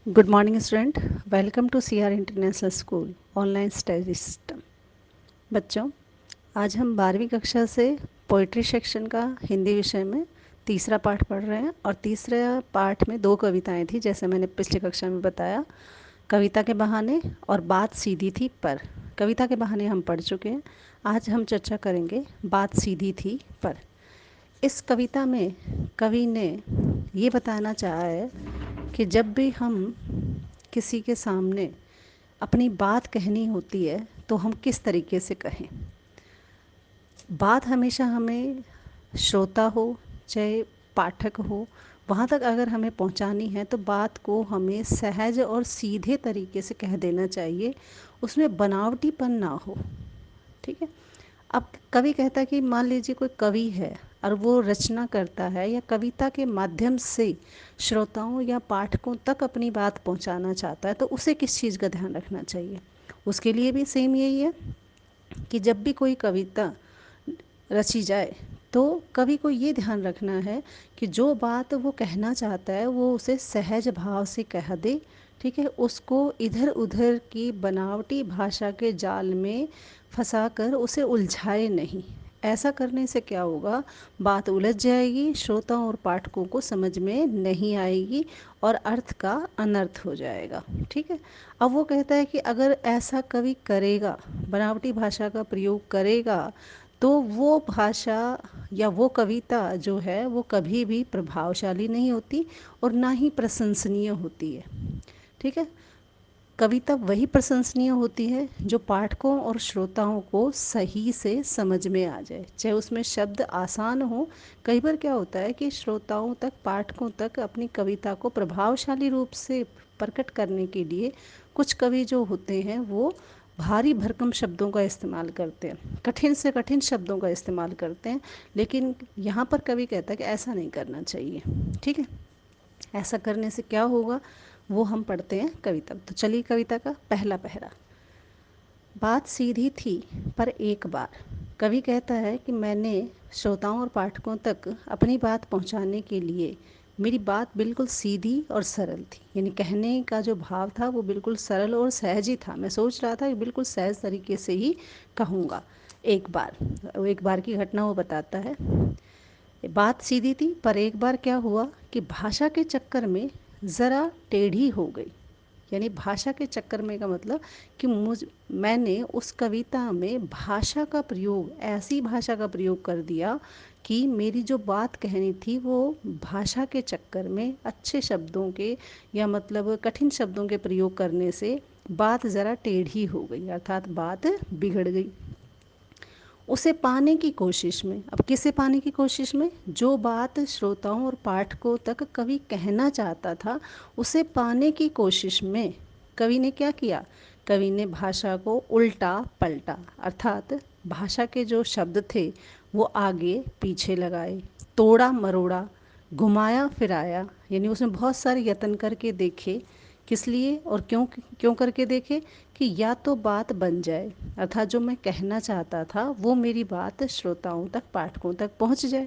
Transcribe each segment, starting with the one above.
Good morning, student. Welcome to CR international school online study system. बच्चों, आज हम 12वीं कक्षा से पोइट्री सेक्शन का हिंदी विषय में तीसरा पाठ पढ़ रहे हैं और तीसरे पाठ में दो कविताएं थी, जैसे मैंने पिछली कक्षा में बताया। कविता के बहाने और बात सीधी थी पर। कविता के बहाने हम पढ़ चुके हैं। आज हम चर्चा करेंगे बात सीधी थी पर। इस कविता में कवि ने ये बताना चाहा है कि जब भी हम किसी के सामने अपनी बात कहनी होती है तो हम किस तरीके से कहें। बात हमेशा हमें श्रोता हो चाहे पाठक हो, वहाँ तक अगर हमें पहुँचानी है तो बात को हमें सहज और सीधे तरीके से कह देना चाहिए, उसमें बनावटीपन ना हो। ठीक है। अब कवि कहता है कि मान लीजिए कोई कवि है और वो रचना करता है या कविता के माध्यम से श्रोताओं या पाठकों तक अपनी बात पहुंचाना चाहता है, तो उसे किस चीज़ का ध्यान रखना चाहिए। उसके लिए भी सेम यही है कि जब भी कोई कविता रची जाए तो कवि को ये ध्यान रखना है कि जो बात वो कहना चाहता है वो उसे सहज भाव से कह दे। ठीक है, उसको इधर उधर की बनावटी भाषा के जाल में फंसाकर उसे उलझाए नहीं। ऐसा करने से क्या होगा, बात उलझ जाएगी, श्रोताओं और पाठकों को समझ में नहीं आएगी और अर्थ का अनर्थ हो जाएगा। ठीक है। अब वो कहता है कि अगर ऐसा कवि करेगा, बनावटी भाषा का प्रयोग करेगा, तो वो भाषा या वो कविता जो है वो कभी भी प्रभावशाली नहीं होती और ना ही प्रशंसनीय होती है। ठीक है। कविता वही प्रशंसनीय होती है जो पाठकों और श्रोताओं को सही से समझ में आ जाए, चाहे उसमें शब्द आसान हो। कई बार क्या होता है कि श्रोताओं तक, पाठकों तक अपनी कविता को प्रभावशाली रूप से प्रकट करने के लिए कुछ कवि जो होते हैं वो भारी भरकम शब्दों का इस्तेमाल करते हैं, कठिन से कठिन शब्दों का इस्तेमाल करते हैं। लेकिन यहाँ पर कवि कहता है कि ऐसा नहीं करना चाहिए। ठीक है। ऐसा करने से क्या होगा वो हम पढ़ते हैं कविता। तो चलिए कविता का पहला पहरा। बात सीधी थी पर एक बार। कवि कहता है कि मैंने श्रोताओं और पाठकों तक अपनी बात पहुंचाने के लिए, मेरी बात बिल्कुल सीधी और सरल थी, यानी कहने का जो भाव था वो बिल्कुल सरल और सहज ही था। मैं सोच रहा था कि बिल्कुल सहज तरीके से ही कहूँगा। एक बार, एक बार की घटना वो बताता है। बात सीधी थी पर एक बार क्या हुआ कि भाषा के चक्कर में ज़रा टेढ़ी हो गई। यानी भाषा के चक्कर में का मतलब कि मैंने उस कविता में भाषा का प्रयोग, ऐसी भाषा का प्रयोग कर दिया कि मेरी जो बात कहनी थी वो भाषा के चक्कर में अच्छे शब्दों के या मतलब कठिन शब्दों के प्रयोग करने से बात ज़रा टेढ़ी हो गई, अर्थात बात बिगड़ गई। उसे पाने की कोशिश में, अब किसे पाने की कोशिश में, जो बात श्रोताओं और पाठकों तक कवि कहना चाहता था उसे पाने की कोशिश में कवि ने क्या किया, कवि ने भाषा को उल्टा पलटा, अर्थात भाषा के जो शब्द थे वो आगे पीछे लगाए, तोड़ा मरोड़ा, घुमाया फिराया। यानी उसने बहुत सारे यत्न करके देखे। किस लिए और क्यों क्यों करके देखे कि या तो बात बन जाए, अर्थात जो मैं कहना चाहता था वो मेरी बात श्रोताओं तक, पाठकों तक पहुंच जाए,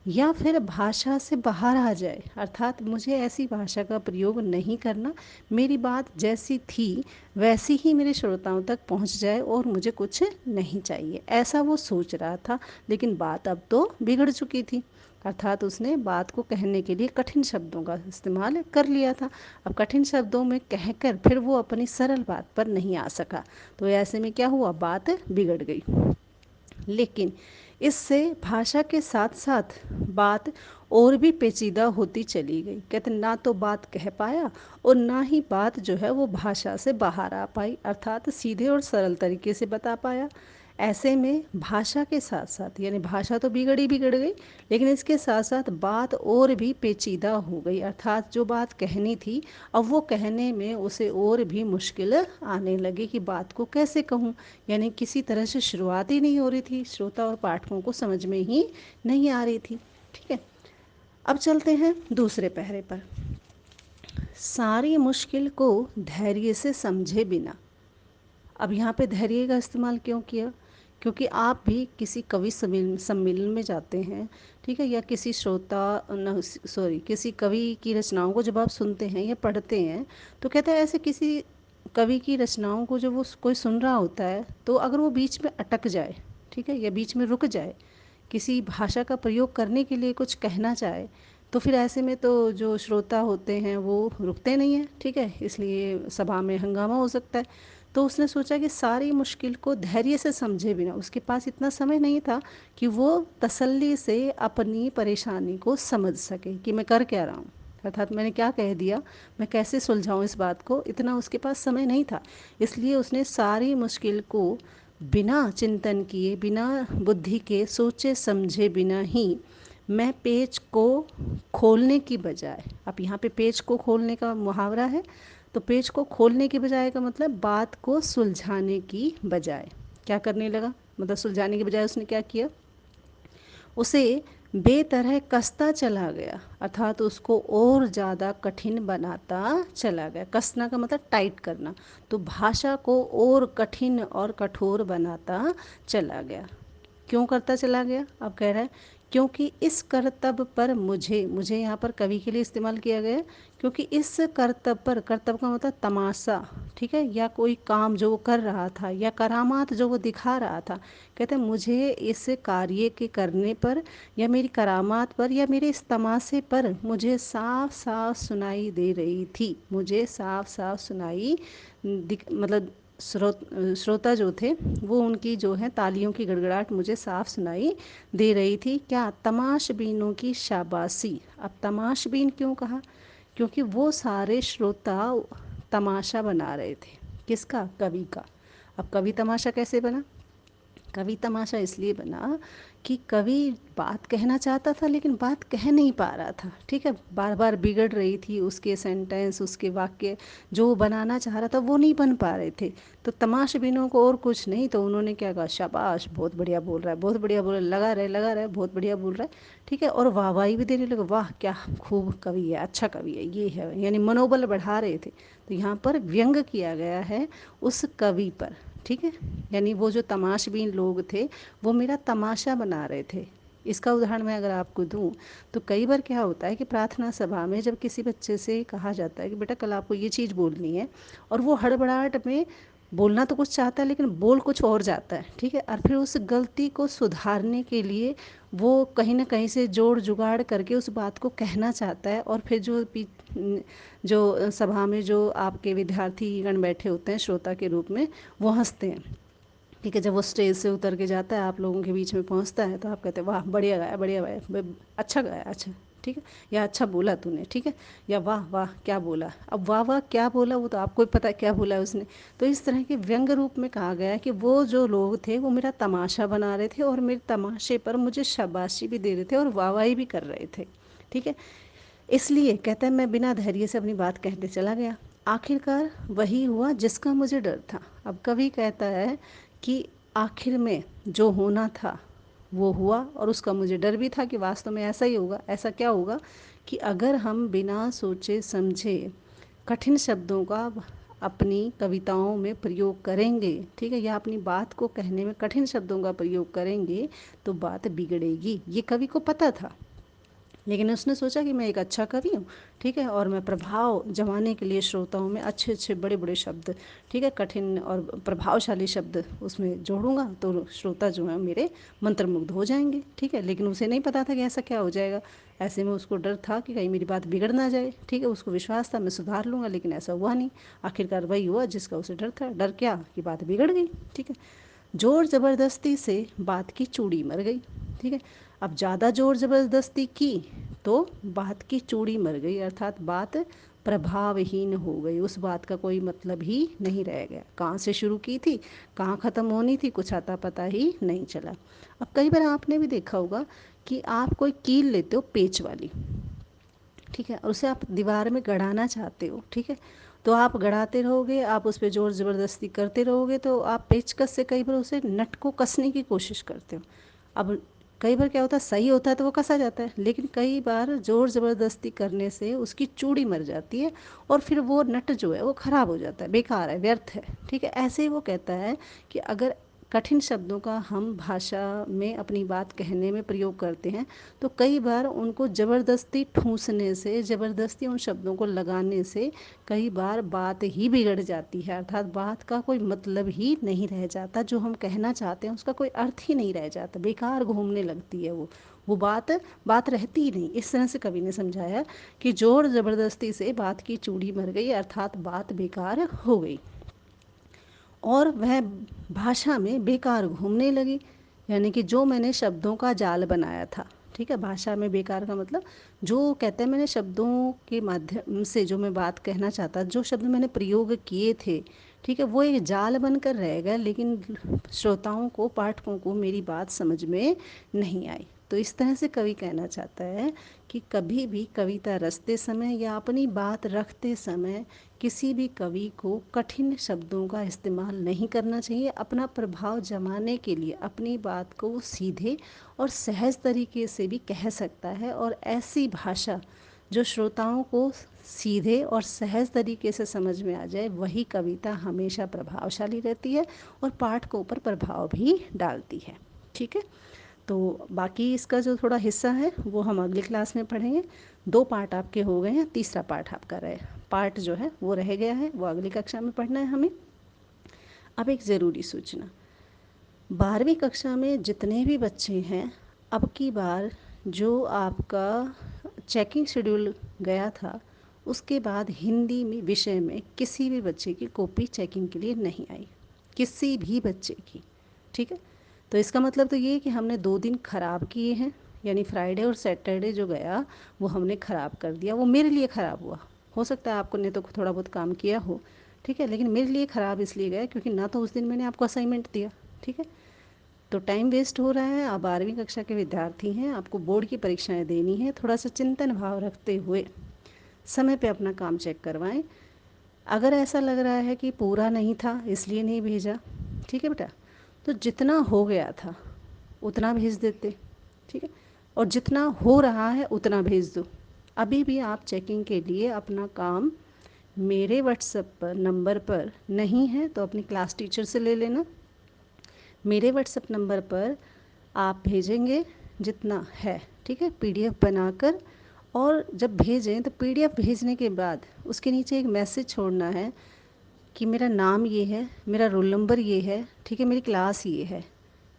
या फिर भाषा से बाहर आ जाए, अर्थात मुझे ऐसी भाषा का प्रयोग नहीं करना, मेरी बात जैसी थी वैसी ही मेरे श्रोताओं तक पहुंच जाए और मुझे कुछ नहीं चाहिए। ऐसा वो सोच रहा था, लेकिन बात अब तो बिगड़ चुकी थी, अर्थात उसने बात को कहने के लिए कठिन शब्दों का इस्तेमाल कर लिया था। अब कठिन शब्दों में कहकर फिर वो अपनी सरल बात पर नहीं आ सका, तो ऐसे में क्या हुआ, बात बिगड़ गई। लेकिन इससे भाषा के साथ साथ बात और भी पेचीदा होती चली गई। कहते ना तो बात कह पाया और ना ही बात जो है वो भाषा से बाहर आ पाई, अर्थात सीधे और सरल तरीके से बता पाया। ऐसे में भाषा के साथ साथ, यानी भाषा तो बिगड़ गई, लेकिन इसके साथ साथ बात और भी पेचीदा हो गई, अर्थात जो बात कहनी थी अब वो कहने में उसे और भी मुश्किल आने लगी कि बात को कैसे कहूँ। यानी किसी तरह से शुरुआत ही नहीं हो रही थी, श्रोता और पाठकों को समझ में ही नहीं आ रही थी। ठीक है। अब चलते हैं दूसरे पहरे पर। सारी मुश्किल को धैर्य से समझे बिना। अब यहाँ पे धैर्य का इस्तेमाल क्यों किया, क्योंकि आप भी किसी कवि सम्मेलन में जाते हैं, ठीक है, या किसी श्रोता न सॉरी किसी कवि की रचनाओं को जब आप सुनते हैं या पढ़ते हैं, तो कहते हैं ऐसे किसी कवि की रचनाओं को जब वो कोई सुन रहा होता है, तो अगर वो बीच में अटक जाए, ठीक है, या बीच में रुक जाए, किसी भाषा का प्रयोग करने के लिए कुछ कहना चाहे, तो फिर ऐसे में तो जो श्रोता होते हैं वो रुकते नहीं हैं, ठीक है, इसलिए सभा में हंगामा हो सकता है। तो उसने सोचा कि सारी मुश्किल को धैर्य से समझे बिना, उसके पास इतना समय नहीं था कि वो तसल्ली से अपनी परेशानी को समझ सके कि मैं कर क्या रहा हूँ, अर्थात मैंने क्या कह दिया, मैं कैसे सुलझाऊँ इस बात को, इतना उसके पास समय नहीं था। इसलिए उसने सारी मुश्किल को बिना चिंतन किए, बिना बुद्धि के सोचे समझे बिना ही, मैं पेज को खोलने की बजाय, अब यहाँ पे पेज को खोलने का मुहावरा है, तो पेज को खोलने की बजाय का मतलब बात को सुलझाने की बजाय क्या करने लगा, मतलब सुलझाने की बजाय उसने क्या किया, उसे बेतरह कसता चला गया, अर्थात उसको और ज़्यादा कठिन बनाता चला गया। कसना का मतलब टाइट करना, तो भाषा को और कठिन और कठोर बनाता चला गया। क्यों करता चला गया, अब कह रहा है क्योंकि इस कर्तव्य पर मुझे, मुझे यहाँ पर कवि के लिए इस्तेमाल किया गया, क्योंकि इस कर्तव्य पर, कर्तव्य का मतलब तमाशा, ठीक है, या कोई काम जो वो कर रहा था या करामात जो वो दिखा रहा था, कहते हैं मुझे इस कार्य के करने पर या मेरी करामात पर या मेरे इस तमाशे पर मुझे साफ साफ सुनाई दे रही थी, मुझे साफ साफ सुनाई मतलब श्रोता जो थे वो उनकी जो है तालियों की गड़गड़ाहट मुझे साफ सुनाई दे रही थी। क्या, तमाशबीनों की शाबाशी। अब तमाशबीन क्यों कहा, क्योंकि वो सारे श्रोता तमाशा बना रहे थे, किसका, कवि का। अब कवि तमाशा कैसे बना, कवि तमाशा इसलिए बना कि कवि बात कहना चाहता था लेकिन बात कह नहीं पा रहा था, ठीक है, बार बार बिगड़ रही थी उसके सेंटेंस, उसके वाक्य जो वो बनाना चाह रहा था वो नहीं बन पा रहे थे। तो तमाशबीनों को और कुछ नहीं, तो उन्होंने क्या कहा, शाबाश बहुत बढ़िया बोल रहा है, बहुत बढ़िया बोल रहा है, लगा रहे बहुत बढ़िया बोल रहा है, ठीक है, और वाहवाही भी देने लगे, वाह क्या खूब कवि है, अच्छा कवि है, ये है, यानी मनोबल बढ़ा रहे थे। तो यहाँ पर व्यंग किया गया है उस कवि पर, ठीक है, यानी वो जो तमाशबीन लोग थे वो मेरा तमाशा बना रहे थे। इसका उदाहरण मैं अगर आपको दूं, तो कई बार क्या होता है कि प्रार्थना सभा में जब किसी बच्चे से कहा जाता है कि बेटा कल आपको ये चीज़ बोलनी है, और वो हड़बड़ाहट में बोलना तो कुछ चाहता है लेकिन बोल कुछ और जाता है, ठीक है, और फिर उस गलती को सुधारने के लिए वो कहीं ना कहीं से जोड़ जुगाड़ करके उस बात को कहना चाहता है, और फिर जो सभा में जो आपके विद्यार्थी गण बैठे होते हैं श्रोता के रूप में, वो हंसते हैं, ठीक है, जब वो स्टेज से उतर के जाता है आप लोगों के बीच में पहुंचता है, तो आप कहते हैं वाह बढ़िया गाया, बढ़िया गाया, अच्छा गाया, अच्छा, ठीक है, या अच्छा बोला तूने, ठीक है, या वाह वाह क्या बोला। अब वाह वाह क्या बोला वो तो आपको ही पता है क्या बोला है उसने। तो इस तरह के व्यंग रूप में कहा गया है कि वो जो लोग थे वो मेरा तमाशा बना रहे थे और मेरे तमाशे पर मुझे शाबाशी भी दे रहे थे और वाहवाही भी कर रहे थे, ठीक है। इसलिए कहता है मैं बिना धैर्य से अपनी बात कहते चला गया, आखिरकार वही हुआ जिसका मुझे डर था। अब कवि कहता है कि आखिर में जो होना था वो हुआ, और उसका मुझे डर भी था कि वास्तव में ऐसा ही होगा। ऐसा क्या होगा कि अगर हम बिना सोचे समझे कठिन शब्दों का अपनी कविताओं में प्रयोग करेंगे, ठीक है, या अपनी बात को कहने में कठिन शब्दों का प्रयोग करेंगे, तो बात बिगड़ेगी। ये कवि को पता था, लेकिन उसने सोचा कि मैं एक अच्छा कवि हूँ, ठीक है, और मैं प्रभाव जमाने के लिए श्रोताओं में अच्छे अच्छे बड़े बड़े शब्द, ठीक है, कठिन और प्रभावशाली शब्द उसमें जोड़ूंगा, तो श्रोता जो है मेरे मंत्रमुग्ध हो जाएंगे, ठीक है। लेकिन उसे नहीं पता था कि ऐसा क्या हो जाएगा। ऐसे में उसको डर था कि कहीं मेरी बात बिगड़ ना जाए, ठीक है, उसको विश्वास था मैं सुधार लूँगा, लेकिन ऐसा हुआ नहीं। आखिरकार वही हुआ जिसका उसे डर था। डर क्या, कि बात बिगड़ गई, ठीक है, जोर ज़बरदस्ती से बात की चूड़ी मर गई, ठीक है। अब ज़्यादा जोर ज़बरदस्ती की तो बात की चूड़ी मर गई, अर्थात बात प्रभावहीन हो गई, उस बात का कोई मतलब ही नहीं रह गया। कहाँ से शुरू की थी कहाँ ख़त्म होनी थी कुछ आता पता ही नहीं चला। अब कई बार आपने भी देखा होगा कि आप कोई कील लेते हो पेच वाली, ठीक है, और उसे आप दीवार में गड़ाना चाहते हो, ठीक है, तो आप गड़ाते रहोगे, आप उस पर ज़ोर ज़बरदस्ती करते रहोगे, तो आप पेचकस से कई बार उसे नट को कसने की कोशिश करते हो। अब कई बार क्या होता है, सही होता है तो वो कसा जाता है, लेकिन कई बार ज़ोर ज़बरदस्ती करने से उसकी चूड़ी मर जाती है, और फिर वो नट जो है वो ख़राब हो जाता है, बेकार है, व्यर्थ है, ठीक है। ऐसे ही वो कहता है कि अगर कठिन शब्दों का हम भाषा में अपनी बात कहने में प्रयोग करते हैं तो कई बार उनको ज़बरदस्ती ठूंसने से, ज़बरदस्ती उन शब्दों को लगाने से कई बार बात ही बिगड़ जाती है, अर्थात बात का कोई मतलब ही नहीं रह जाता, जो हम कहना चाहते हैं उसका कोई अर्थ ही नहीं रह जाता, बेकार घूमने लगती है वो बात बात रहती ही नहीं। इस तरह से कवि ने समझाया कि जोर ज़बरदस्ती से बात की चूड़ी मर गई, अर्थात बात बेकार हो गई और वह भाषा में बेकार घूमने लगी। यानी कि जो मैंने शब्दों का जाल बनाया था, ठीक है, भाषा में बेकार का मतलब जो कहते हैं मैंने शब्दों के माध्यम से जो मैं बात कहना चाहता, जो शब्द मैंने प्रयोग किए थे, ठीक है, वो एक जाल बनकर रह गया, लेकिन श्रोताओं को, पाठकों को मेरी बात समझ में नहीं आई। तो इस तरह से कवि कहना चाहता है कि कभी भी कविता रचते समय या अपनी बात रखते समय किसी भी कवि को कठिन शब्दों का इस्तेमाल नहीं करना चाहिए। अपना प्रभाव जमाने के लिए अपनी बात को वो सीधे और सहज तरीके से भी कह सकता है, और ऐसी भाषा जो श्रोताओं को सीधे और सहज तरीके से समझ में आ जाए, वही कविता हमेशा प्रभावशाली रहती है और पाठकों पर प्रभाव भी डालती है। ठीक है, तो बाकी इसका जो थोड़ा हिस्सा है वो हम अगली क्लास में पढ़ेंगे। 2 पार्ट आपके हो गए हैं, तीसरा पार्ट आपका पार्ट जो है वो रह गया है, वो अगली कक्षा में पढ़ना है हमें। अब एक ज़रूरी सूचना, 12वीं कक्षा में जितने भी बच्चे हैं, अब की बार जो आपका चेकिंग शेड्यूल गया था उसके बाद हिंदी में विषय में किसी भी बच्चे की कॉपी चेकिंग के लिए नहीं आई, किसी भी बच्चे की। ठीक है, तो इसका मतलब तो ये है कि हमने 2 दिन ख़राब किए हैं, यानी फ्राइडे और सैटरडे जो गया वो हमने ख़राब कर दिया। वो मेरे लिए ख़राब हुआ, हो सकता है आपको ने तो थोड़ा बहुत काम किया हो, ठीक है, लेकिन मेरे लिए ख़राब इसलिए गया क्योंकि ना तो उस दिन मैंने आपको असाइनमेंट दिया, ठीक है, तो टाइम वेस्ट हो रहा है। आप 12वीं कक्षा के विद्यार्थी हैं, आपको बोर्ड की परीक्षाएं देनी है, थोड़ा सा चिंतन भाव रखते हुए समय पे अपना काम चेक करवाएं। अगर ऐसा लग रहा है कि पूरा नहीं था इसलिए नहीं भेजा, ठीक है बेटा, तो जितना हो गया था उतना भेज देते, ठीक है, और जितना हो रहा है उतना भेज दो। अभी भी आप चेकिंग के लिए अपना काम मेरे व्हाट्सएप पर नंबर पर नहीं है तो अपनी क्लास टीचर से ले लेना। मेरे व्हाट्सएप नंबर पर आप भेजेंगे जितना है, ठीक है, पीडीएफ बनाकर, और जब भेजें तो पीडीएफ भेजने के बाद उसके नीचे एक मैसेज छोड़ना है कि मेरा नाम ये है, मेरा रोल नंबर ये है, ठीक है, मेरी क्लास ये है।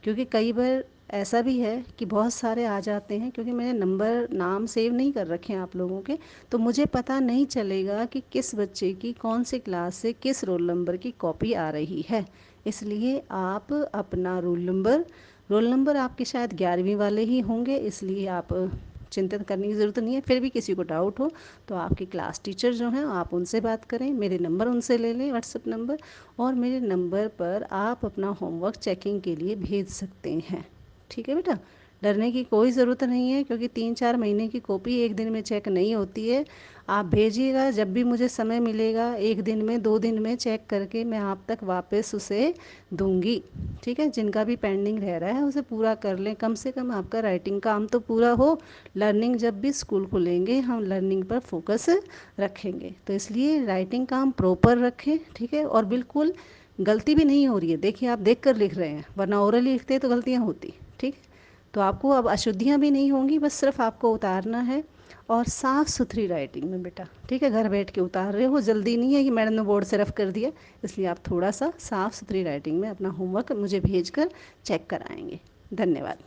क्योंकि कई बार ऐसा भी है कि बहुत सारे आ जाते हैं, क्योंकि मैंने नंबर नाम सेव नहीं कर रखे हैं आप लोगों के, तो मुझे पता नहीं चलेगा कि किस बच्चे की कौन से क्लास से किस रोल नंबर की कॉपी आ रही है। इसलिए आप अपना रोल नंबर आपके शायद 11वीं वाले ही होंगे, इसलिए आप चिंतित करने की ज़रूरत नहीं है। फिर भी किसी को डाउट हो तो आपकी क्लास टीचर जो हैं आप उनसे बात करें, मेरे नंबर उनसे ले लें, व्हाट्सएप नंबर, और मेरे नंबर पर आप अपना होमवर्क चेकिंग के लिए भेज सकते हैं। ठीक है बेटा, डरने की कोई ज़रूरत नहीं है, क्योंकि 3-4 महीने की कॉपी एक दिन में चेक नहीं होती है। आप भेजिएगा, जब भी मुझे समय मिलेगा 1 दिन में 2 दिन में चेक करके मैं आप तक वापस उसे दूंगी। ठीक है, जिनका भी पेंडिंग रह रहा है उसे पूरा कर लें, कम से कम आपका राइटिंग काम तो पूरा हो। लर्निंग जब भी स्कूल खुलेंगे हम लर्निंग पर फोकस रखेंगे, तो इसलिए राइटिंग काम प्रॉपर रखें, ठीक है, और बिल्कुल गलती भी नहीं हो रही है, देखिए आप देख कर लिख रहे हैं, वरना ओरली लिखते तो गलतियाँ होती, ठीक है, तो आपको अब अशुद्धियाँ भी नहीं होंगी, बस सिर्फ आपको उतारना है, और साफ़ सुथरी राइटिंग में बेटा, ठीक है, घर बैठ के उतार रहे हो, जल्दी नहीं है कि मैडम ने बोर्ड से रफ कर दिया, इसलिए आप थोड़ा सा साफ़ सुथरी राइटिंग में अपना होमवर्क मुझे भेज कर चेक कराएंगे। धन्यवाद।